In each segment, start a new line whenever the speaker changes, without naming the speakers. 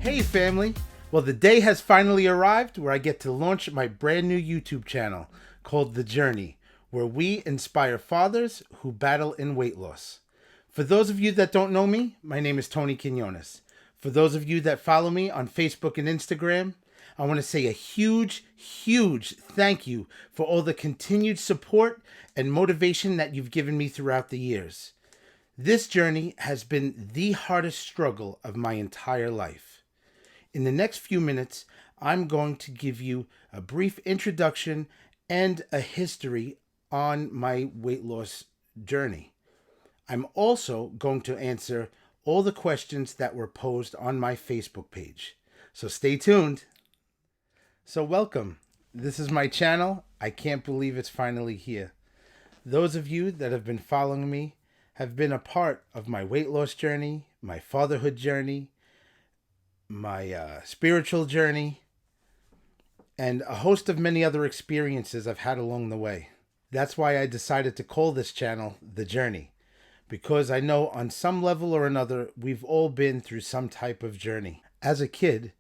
Hey family! Well, the day has finally arrived where I get to launch my brand new YouTube channel called The Journey, where we inspire fathers who battle in weight loss. For those of you that don't know me, my name is Tony Quinones. For those of you that follow me on Facebook and Instagram, I want to say a huge thank you for all the continued support and motivation that you've given me throughout the years. This journey has been the hardest struggle of my entire life. In the next few minutes, I'm going to give you a brief introduction and a history on my weight loss journey. I'm also going to answer all the questions that were posed on my Facebook page. So stay tuned. So, welcome. This is my channel. I can't believe it's finally here. Those of you that have been following me have been a part of my weight loss journey, my fatherhood journey, my spiritual journey, and a host of many other experiences I've had along the way. That's why I decided to call this channel The Journey, because I know on some level or another we've all been through some type of journey. As a kid,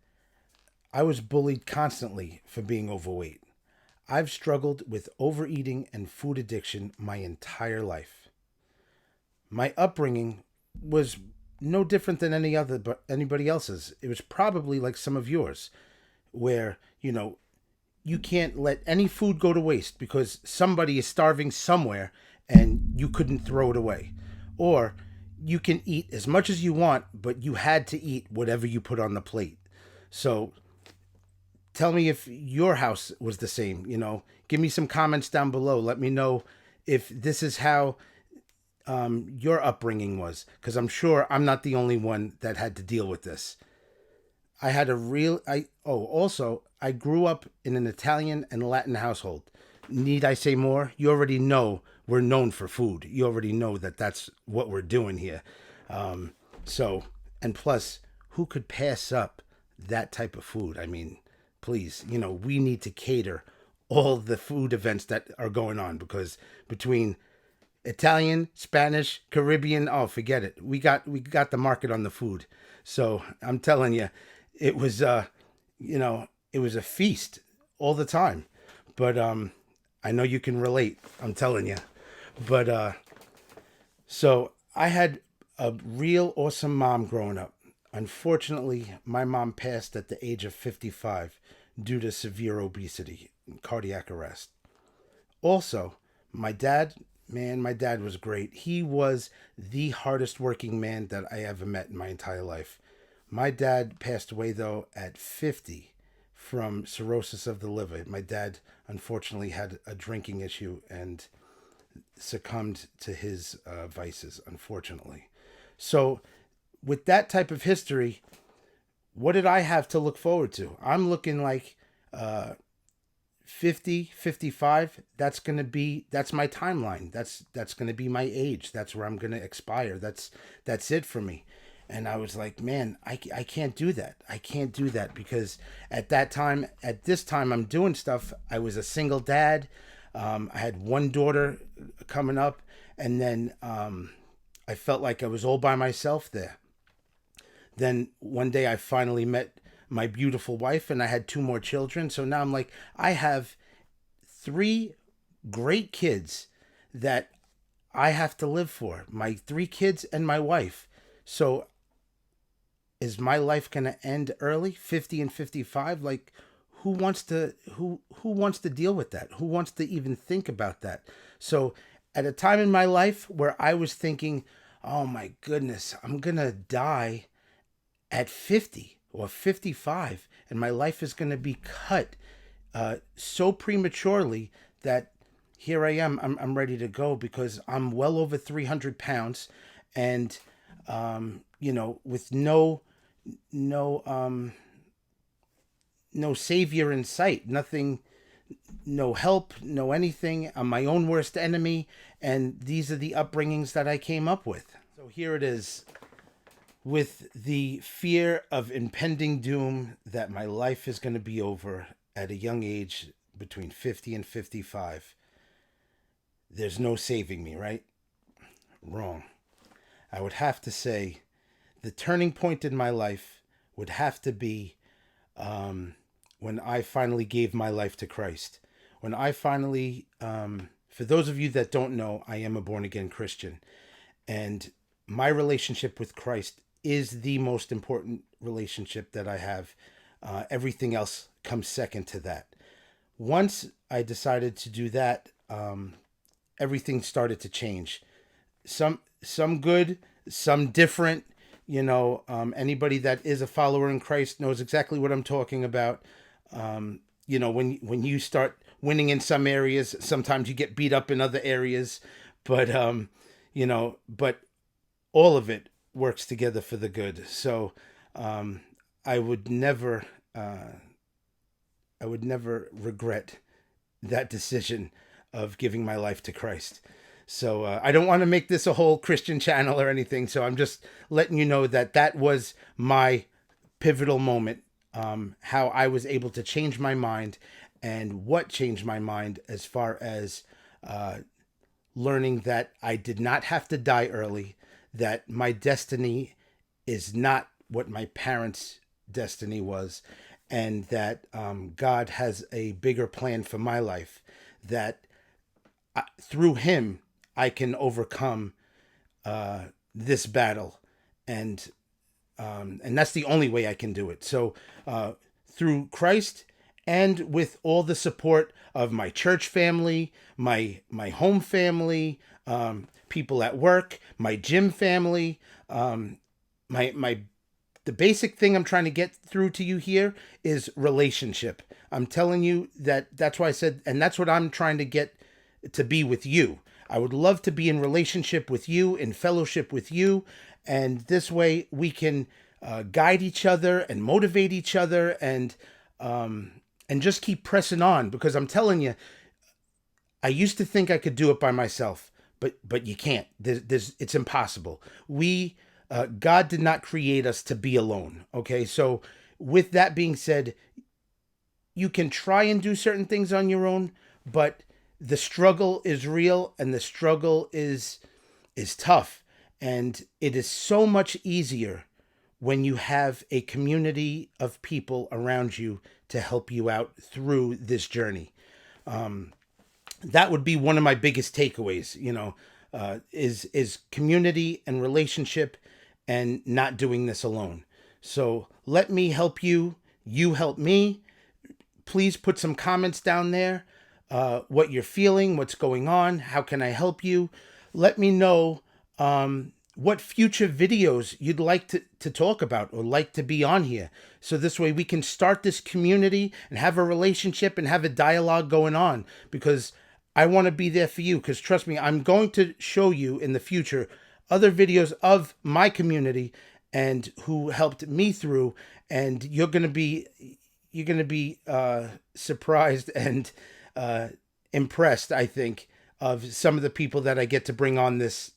I was bullied constantly for being overweight. I've struggled with overeating and food addiction my entire life. My upbringing was no different than anybody else's. It was probably like some of yours, where you can't let any food go to waste because somebody is starving somewhere and you couldn't throw it away, or you can eat as much as you want, but you had to eat whatever you put on the plate. So tell me if your house was the same. Give me some comments down below. Let me know if this is how your upbringing was, because I'm sure I'm not the only one that had to deal with this. I had a real I oh also I grew up in an Italian and Latin household. Need I say more? You already know we're known for food. You already know that that's what we're doing here. So, and plus, who could pass up that type of food? I mean, please, we need to cater all the food events that are going on, because between Italian, Spanish, Caribbean, oh, forget it. We got the market on the food. So I'm telling you, it was it was a feast all the time. But I know you can relate. I'm telling you. But so I had a real awesome mom growing up. Unfortunately, my mom passed at the age of 55 due to severe obesity and cardiac arrest. Also, my dad, man, my dad was great. He was the hardest working man that I ever met in my entire life. My dad passed away, though, at 50 from cirrhosis of the liver. My dad, unfortunately, had a drinking issue and succumbed to his vices, unfortunately. So, with that type of history, what did I have to look forward to? I'm looking like 50, 55. That's my timeline. That's going to be my age. That's where I'm going to expire. That's it for me. And I was like, man, I can't do that. I can't do that, because at this time I'm doing stuff. I was a single dad. I had one daughter coming up, and then I felt like I was all by myself there. Then one day I finally met my beautiful wife, and I had two more children. So now I'm like, I have three great kids that I have to live for. My three kids and my wife. So is my life going to end early, 50 and 55? Like, who wants to deal with that? Who wants to even think about that? So at a time in my life where I was thinking, "Oh my goodness, I'm going to die at 50 or 55, and my life is going to be cut so prematurely that here I am. I'm ready to go, because I'm well over 300 pounds, and with no no savior in sight, nothing, no help, no anything. I'm my own worst enemy, and these are the upbringings that I came up with. So here it is, with the fear of impending doom that my life is going to be over at a young age between 50 and 55. There's no saving me, right? Wrong. I would have to say the turning point in my life would have to be when I finally gave my life to Christ. When I finally, for those of you that don't know, I am a born again Christian. And my relationship with Christ is the most important relationship that I have. Everything else comes second to that. Once I decided to do that, everything started to change. Some good, some different. Anybody that is a follower in Christ knows exactly what I'm talking about. When you start winning in some areas, sometimes you get beat up in other areas, but but all of it works together for the good. So I would never regret that decision of giving my life to Christ. So I don't want to make this a whole Christian channel or anything. So I'm just letting you know that was my pivotal moment, how I was able to change my mind, and what changed my mind as far as learning that I did not have to die early, that my destiny is not what my parents' destiny was, and that God has a bigger plan for my life, that through him I can overcome this battle, and that's the only way I can do it. So through Christ, and with all the support of my church family, my home family, people at work, my gym family, my the basic thing I'm trying to get through to you here is relationship. I'm telling you that's why I said, and that's what I'm trying to get to be with you. I would love to be in relationship with you, in fellowship with you, and this way we can guide each other and motivate each other, and just keep pressing on. Because I'm telling you, I used to think I could do it by myself, but you can't. It's impossible. God did not create us to be alone. Okay, so with that being said, you can try and do certain things on your own, but the struggle is real, and the struggle is tough, and it is so much easier when you have a community of people around you to help you out through this journey. That would be one of my biggest takeaways, is community and relationship, and not doing this alone. So let me help you. You help me. Please put some comments down there. What you're feeling, what's going on, how can I help you? Let me know what future videos you'd like to talk about or like to be on here. So this way we can start this community and have a relationship and have a dialogue going on, because I want to be there for you. Because trust me, I'm going to show you in the future other videos of my community and who helped me through, and you're going to be surprised and impressed, I think, of some of the people that I get to bring on these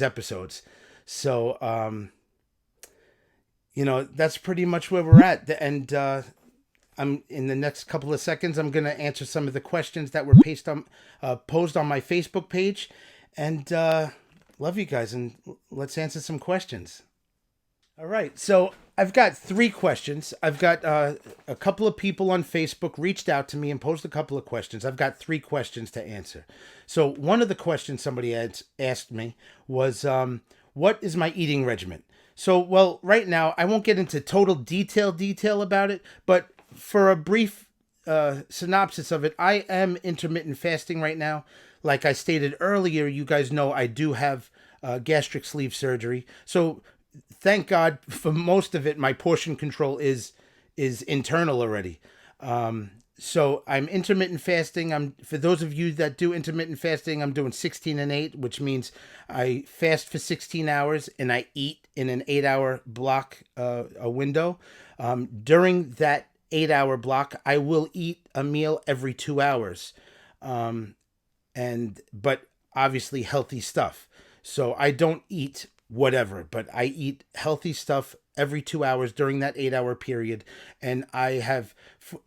episodes. So that's pretty much where we're at. And I'm in the next couple of seconds, I'm going to answer some of the questions that were posed on my Facebook page. And love you guys, and let's answer some questions. All right, so I've got 3 questions. I've got a couple of people on Facebook reached out to me and posed a couple of questions. I've got 3 questions to answer. So one of the questions somebody had asked me was, what is my eating regimen? So, well, right now, I won't get into total detail about it, but for a brief synopsis of it, I am intermittent fasting right now. Like I stated earlier, you guys know I do have gastric sleeve surgery. So thank God for most of it, my portion control is internal already. So I'm intermittent fasting. For those of you that do intermittent fasting, I'm doing 16 and 8, which means I fast for 16 hours and I eat in an 8-hour block, a window. During that 8-hour block, I will eat a meal every 2 hours. But obviously healthy stuff. So I don't eat whatever, but I eat healthy stuff every 2 hours during that 8-hour period. And I have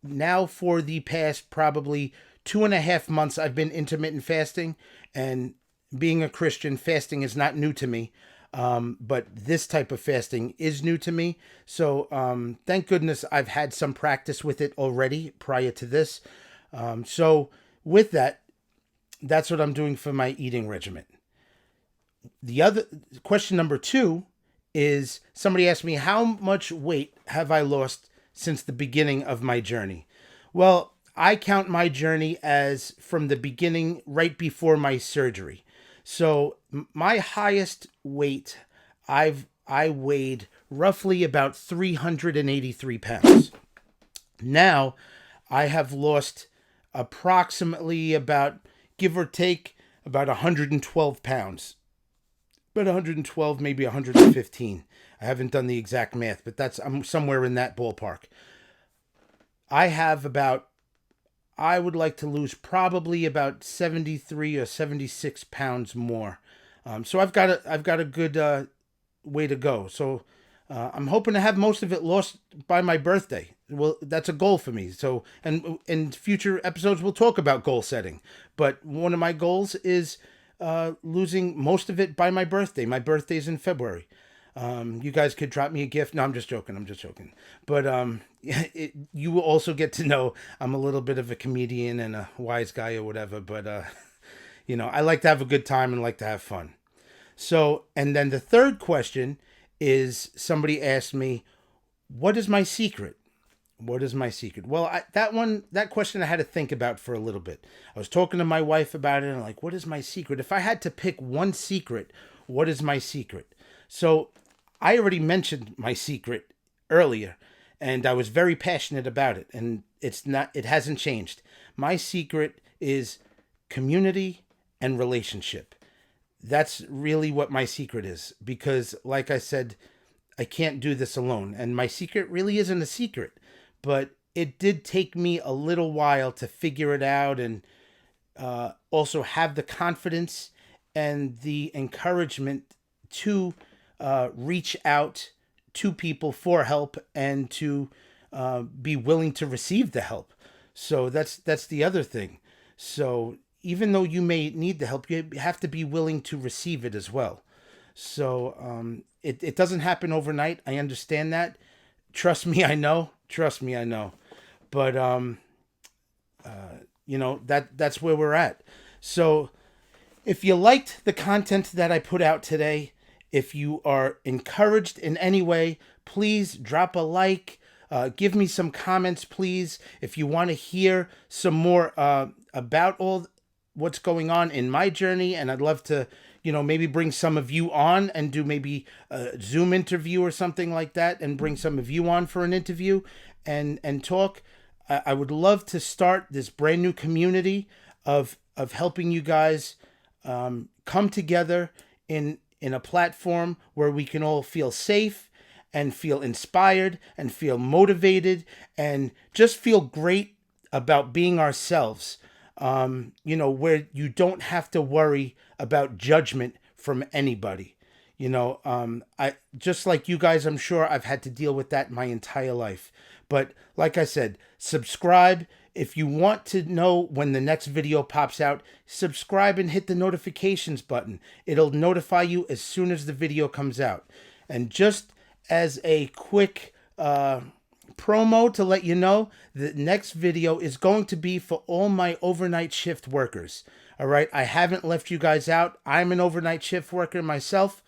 now, for the past probably 2.5 months, I've been intermittent fasting, and being a Christian, fasting is not new to me. But this type of fasting is new to me. So thank goodness I've had some practice with it already prior to this. So with that, that's what I'm doing for my eating regimen. The other question number 2 is somebody asked me, how much weight have I lost since the beginning of my journey? Well, I count my journey as from the beginning, right before my surgery. So my highest weight, I weighed roughly about 383 pounds. Now I have lost approximately about, give or take, about 112 pounds. About 112, maybe 115. I haven't done the exact math, but I'm somewhere in that ballpark. I have about, I would like to lose probably about 73 or 76 pounds more. So I've got a good way to go. So I'm hoping to have most of it lost by my birthday. Well, that's a goal for me. So, and in future episodes, we'll talk about goal setting. But one of my goals is losing most of it by my birthday. My birthday's in February. You guys could drop me a gift. No, I'm just joking. I'm just joking. But you will also get to know I'm a little bit of a comedian and a wise guy or whatever. But, I like to have a good time and like to have fun. So, and then the third question is somebody asked me, what is my secret? What is my secret? Well, that question I had to think about for a little bit. I was talking to my wife about it and like, what is my secret? If I had to pick one secret, what is my secret? So I already mentioned my secret earlier and I was very passionate about it and it hasn't changed. My secret is community and relationship. That's really what my secret is because like I said, I can't do this alone. And my secret really isn't a secret, but it did take me a little while to figure it out and also have the confidence and the encouragement to reach out to people for help and to be willing to receive the help. So that's the other thing. So even though you may need the help, you have to be willing to receive it as well. So it doesn't happen overnight. I understand that. Trust me, I know. Trust me, I know. But that's where we're at. So if you liked the content that I put out today, if you are encouraged in any way, please drop a like. Give me some comments, please. If you want to hear some more about all what's going on in my journey, and I'd love to, maybe bring some of you on and do maybe a Zoom interview or something like that, and bring some of you on for an interview and talk. I would love to start this brand new community of helping you guys come together in a platform where we can all feel safe and feel inspired and feel motivated and just feel great about being ourselves. Where you don't have to worry about judgment from anybody. I just like you guys, I'm sure I've had to deal with that my entire life. But like I said, subscribe. If you want to know when the next video pops out, subscribe and hit the notifications button. It'll notify you as soon as the video comes out. And just as a quick promo to let you know, the next video is going to be for all my overnight shift workers. All right, I haven't left you guys out. I'm an overnight shift worker myself.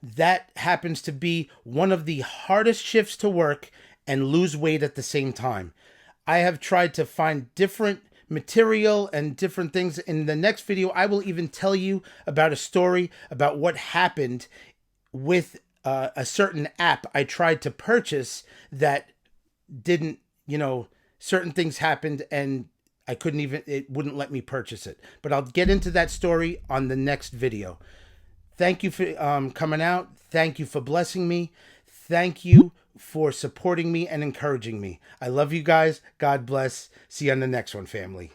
That happens to be one of the hardest shifts to work and lose weight at the same time. I have tried to find different material and different things. In the next video, I will even tell you about a story about what happened with a certain app I tried to purchase that didn't, certain things happened and I couldn't even, it wouldn't let me purchase it. But I'll get into that story on the next video. Thank you for coming out. Thank you for blessing me. Thank you for supporting me and encouraging me. I love you guys. God bless. See you on the next one, family.